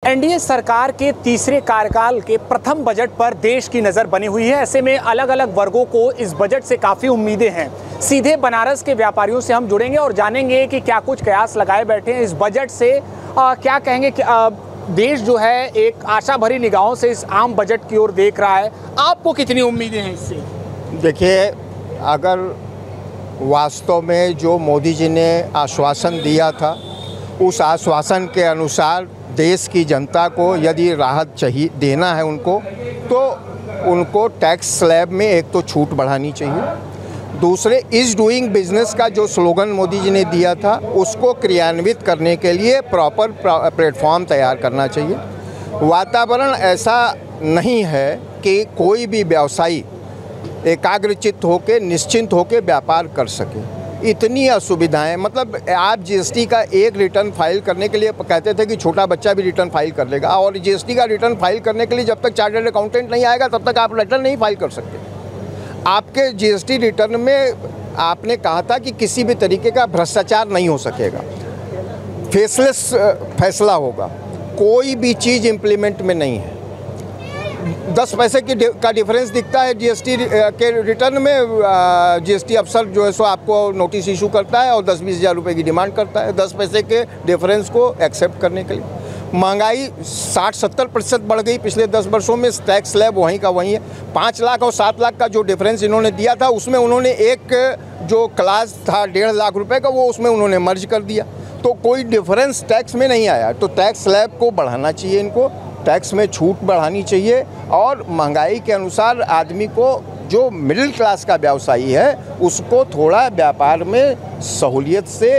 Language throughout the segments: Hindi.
एनडीए सरकार के तीसरे कार्यकाल के प्रथम बजट पर देश की नज़र बनी हुई है। ऐसे में अलग अलग वर्गों को इस बजट से काफ़ी उम्मीदें हैं। सीधे बनारस के व्यापारियों से हम जुड़ेंगे और जानेंगे कि क्या कुछ कयास लगाए बैठे हैं इस बजट से। क्या कहेंगे कि देश जो है एक आशा भरी निगाहों से इस आम बजट की ओर देख रहा है। आपको कितनी उम्मीदें हैं इससे? देखिए, अगर वास्तव में जो मोदी जी ने आश्वासन दिया था उस आश्वासन के अनुसार देश की जनता को यदि राहत चाहिए देना है तो उनको टैक्स स्लैब में एक तो छूट बढ़ानी चाहिए। दूसरे, इज़ डूइंग बिजनेस का जो स्लोगन मोदी जी ने दिया था उसको क्रियान्वित करने के लिए प्रॉपर प्लेटफॉर्म तैयार करना चाहिए। वातावरण ऐसा नहीं है कि कोई भी व्यवसायी एकाग्रचित्त होकर निश्चिंत होकर व्यापार कर सके। इतनी असुविधाएं, मतलब आप जीएसटी का एक रिटर्न फाइल करने के लिए कहते थे कि छोटा बच्चा भी रिटर्न फाइल कर लेगा, और जीएसटी का रिटर्न फाइल करने के लिए जब तक चार्टर्ड अकाउंटेंट नहीं आएगा तब तक आप रिटर्न नहीं फाइल कर सकते। आपके जीएसटी रिटर्न में आपने कहा था कि किसी भी तरीके का भ्रष्टाचार नहीं हो सकेगा, फेसलेस फैसला होगा। कोई भी चीज़ इम्प्लीमेंट में नहीं है। 10 पैसे का डिफरेंस दिखता है जीएसटी के रिटर्न में। जीएसटी अफसर जो है सो आपको नोटिस इशू करता है और 10-20 हज़ार रुपये की डिमांड करता है 10 पैसे के डिफरेंस को एक्सेप्ट करने के लिए। महंगाई 60-70% बढ़ गई पिछले 10 वर्षों में। टैक्स स्लैब वहीं का वहीं है। 5 लाख और 7 लाख का जो डिफरेंस इन्होंने दिया था उसमें उन्होंने एक जो क्लास था 1.5 लाख रुपये का वो उसमें उन्होंने मर्ज कर दिया, तो कोई डिफरेंस टैक्स में नहीं आया। तो टैक्स स्लैब को बढ़ाना चाहिए, इनको टैक्स में छूट बढ़ानी चाहिए, और महंगाई के अनुसार आदमी को जो मिडिल क्लास का व्यवसायी है उसको थोड़ा व्यापार में सहूलियत से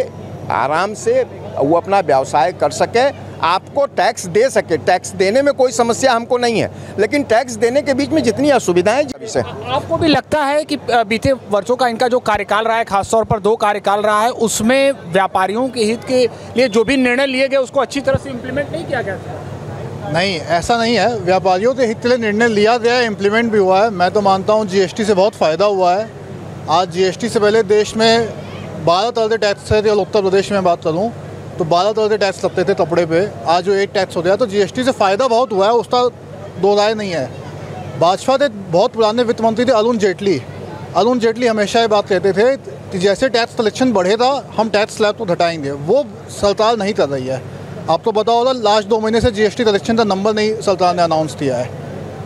आराम से वो अपना व्यवसाय कर सके। आपको टैक्स दे सके, टैक्स देने में कोई समस्या हमको नहीं है, लेकिन टैक्स देने के बीच में जितनी असुविधाएं से आपको भी लगता है कि बीते वर्षों का इनका जो कार्यकाल रहा है, खासतौर पर 2 कार्यकाल रहा है, उसमें व्यापारियों के हित के लिए जो भी निर्णय लिए गए उसको अच्छी तरह से इम्प्लीमेंट नहीं किया गया? नहीं, ऐसा नहीं है। व्यापारियों के हित के लिए निर्णय लिया गया है, इम्प्लीमेंट भी हुआ है। मैं तो मानता हूँ जीएसटी से बहुत फ़ायदा हुआ है। आज जीएसटी से पहले देश में 12 तरह के टैक्स थे। उत्तर प्रदेश में बात करूँ तो 12 तरह के टैक्स लगते थे कपड़े पे, आज जो एक टैक्स हो गया। तो जीएसटी से फ़ायदा बहुत हुआ है, उसका दो राय नहीं है। भाजपा के बहुत पुराने वित्त मंत्री थे अरुण जेटली हमेशा ये बात कहते थे कि जैसे टैक्स कलेक्शन बढ़ेगा हम टैक्स स्लैब को घटाएंगे। वो सरकार नहीं कर रही है। आपको पता होगा लास्ट 2 महीने से जीएसटी कलेक्शन का नंबर नहीं सरकार ने अनाउंस किया है।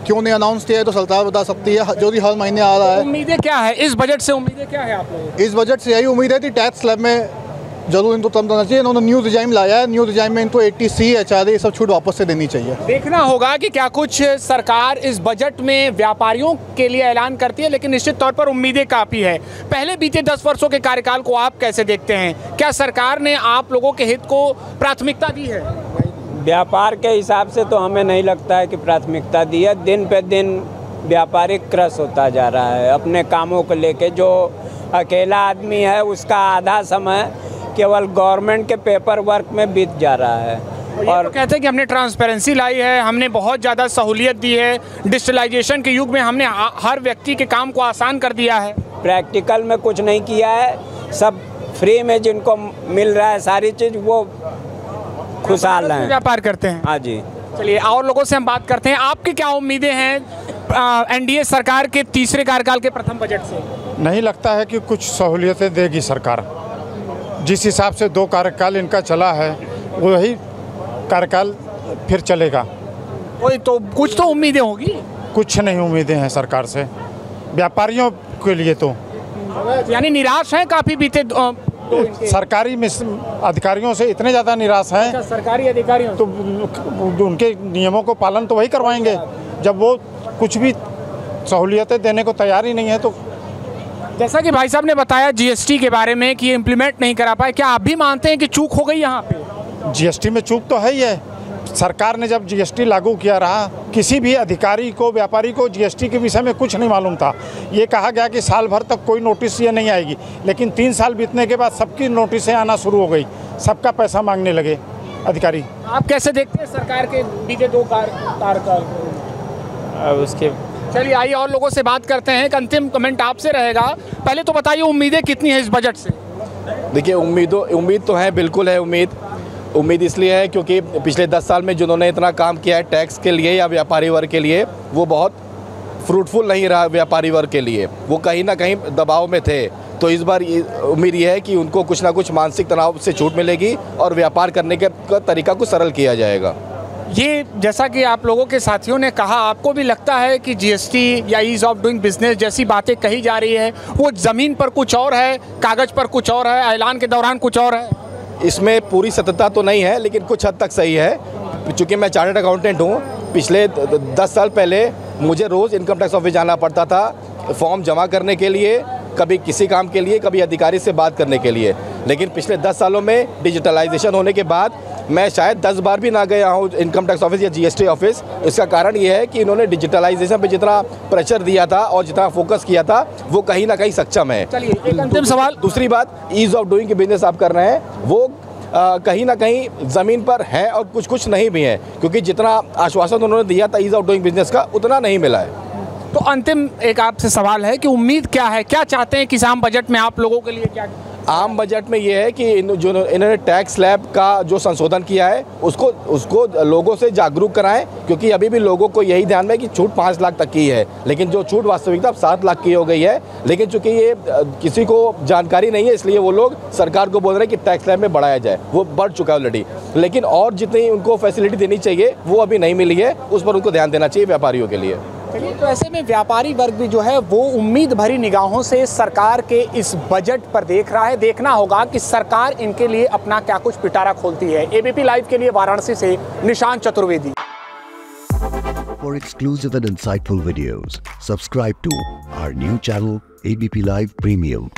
क्यों नहीं अनाउंस किया है तो सरकार बता सकती है, जो भी हर महीने आ रहा है। उम्मीदें क्या है इस बजट से? उम्मीदें क्या है आप लोगों की? इस बजट से यही उम्मीद है कि टैक्स स्लैब में जरूर इनको कम करना चाहिए। इन्होंने न्यू डिजाइन लाया है, न्यू डिजाइन में इनको 80C HRA ये सब छूट वापस से देनी चाहिए। देखना होगा कि क्या कुछ सरकार इस बजट में व्यापारियों के लिए ऐलान करती है, लेकिन निश्चित तौर पर उम्मीदें काफ़ी है। पहले बीते 10 वर्षों के कार्यकाल को आप कैसे देखते हैं? क्या सरकार ने आप लोगों के हित को प्राथमिकता दी है? व्यापार के हिसाब से तो हमें नहीं लगता है कि प्राथमिकता दी है। दिन पे दिन व्यापारिक क्रश होता जा रहा है अपने कामों को लेके। जो अकेला आदमी है उसका आधा समय केवल गवर्नमेंट के पेपर वर्क में बीत जा रहा है। और तो कहते हैं कि हमने ट्रांसपेरेंसी लाई है, हमने बहुत ज़्यादा सहूलियत दी है, डिजिटलाइजेशन के युग में हमने हर व्यक्ति के काम को आसान कर दिया है। प्रैक्टिकल में कुछ नहीं किया है, सब फ्री में जिनको मिल रहा है सारी चीज़ वो खुशहाल हैं, व्यापार करते हैं। हाँ जी। चलिए और लोगों से हम बात करते हैं। आपकी क्या उम्मीदें हैं एनडीए सरकार के तीसरे कार्यकाल के प्रथम बजट से? नहीं लगता है कि कुछ सहूलियतें देगी सरकार। जिस हिसाब से 2 कार्यकाल इनका चला है वही कार्यकाल फिर चलेगा। वही तो, कुछ तो उम्मीदें होगी। कुछ नहीं उम्मीदें हैं सरकार से व्यापारियों के लिए तो। यानी निराश हैं काफ़ी बीते सरकारी अधिकारियों से इतने ज़्यादा निराश हैं। सरकारी अधिकारियों तो उनके नियमों को पालन तो वही करवाएंगे जब वो कुछ भी सहूलियतें देने को तैयार ही नहीं है। तो जैसा कि भाई साहब ने बताया जीएसटी के बारे में कि ये इम्प्लीमेंट नहीं करा पाए, क्या आप भी मानते हैं कि चूक हो गई यहाँ पे? जीएसटी में चूक तो है ही है। सरकार ने जब जीएसटी लागू किया रहा, किसी भी अधिकारी को व्यापारी को जीएसटी के विषय में कुछ नहीं मालूम था। ये कहा गया कि साल भर तक कोई नोटिस ये नहीं आएगी, लेकिन 3 साल बीतने के बाद सबकी नोटिसें आना शुरू हो गई, सबका पैसा मांगने लगे अधिकारी। आप कैसे देखते हैं सरकार के बीते 2 कार्यकाल? उसके चलिए आइए और लोगों से बात करते हैं। एक अंतिम कमेंट आपसे रहेगा। पहले तो बताइए उम्मीदें कितनी है इस बजट से? देखिए, उम्मीद तो है, बिल्कुल है उम्मीद। उम्मीद इसलिए है क्योंकि पिछले 10 साल में जिन्होंने इतना काम किया है टैक्स के लिए या व्यापारी वर्ग के लिए, वो बहुत फ्रूटफुल नहीं रहा व्यापारी वर्ग के लिए, वो कहीं ना कहीं दबाव में थे। तो इस बार उम्मीद ये है कि उनको कुछ ना कुछ मानसिक तनाव से छूट मिलेगी और व्यापार करने के तरीका को सरल किया जाएगा। ये जैसा कि आप लोगों के साथियों ने कहा, आपको भी लगता है कि जीएसटी या ईज़ ऑफ डूइंग बिजनेस जैसी बातें कही जा रही है वो ज़मीन पर कुछ और है, कागज़ पर कुछ और है, ऐलान के दौरान कुछ और है? इसमें पूरी सत्यता तो नहीं है लेकिन कुछ हद तक सही है। चूँकि मैं चार्टर्ड अकाउंटेंट हूँ, पिछले 10 साल पहले मुझे रोज़ इनकम टैक्स ऑफिस जाना पड़ता था फॉर्म जमा करने के लिए, कभी किसी काम के लिए, कभी अधिकारी से बात करने के लिए। लेकिन पिछले 10 सालों में डिजिटलाइजेशन होने के बाद मैं शायद 10 बार भी ना गया हूँ इनकम टैक्स ऑफिस या जीएसटी ऑफिस। इसका कारण ये है कि इन्होंने डिजिटलाइजेशन पे जितना प्रेशर दिया था और जितना फोकस किया था वो कहीं ना कहीं सक्षम है। चलिए एक अंतिम सवाल। दूसरी बात, ईज़ ऑफ डूइंग बिजनेस आप कर रहे हैं वो कहीं ना कहीं ज़मीन पर है और कुछ कुछ नहीं भी है, क्योंकि जितना आश्वासन उन्होंने दिया था ईज़ ऑफ डूइंग बिजनेस का उतना नहीं मिला है। तो अंतिम एक आपसे सवाल है कि उम्मीद क्या है, क्या चाहते हैं किसान बजट में आप लोगों के लिए? क्या आम बजट में ये है कि इन्होंने टैक्स स्लैब का जो संशोधन किया है उसको लोगों से जागरूक कराएं, क्योंकि अभी भी लोगों को यही ध्यान में है कि छूट 5 लाख तक की है, लेकिन जो छूट वास्तविकता अब 7 लाख की हो गई है। लेकिन चूंकि ये किसी को जानकारी नहीं है इसलिए वो लोग सरकार को बोल रहे हैं कि टैक्स स्लैब में बढ़ाया जाए, वो बढ़ चुका है ऑलरेडी। लेकिन और जितनी उनको फैसिलिटी देनी चाहिए वो अभी नहीं मिली है, उस पर उनको ध्यान देना चाहिए व्यापारियों के लिए। तो ऐसे में व्यापारी वर्ग भी जो है वो उम्मीद भरी निगाहों से सरकार के इस बजट पर देख रहा है। देखना होगा कि सरकार इनके लिए अपना क्या कुछ पिटारा खोलती है। एबीपी लाइव के लिए वाराणसी से Nishant Chaturvedi. For exclusive and insightful videos, subscribe to our new channel ABP Live Premium.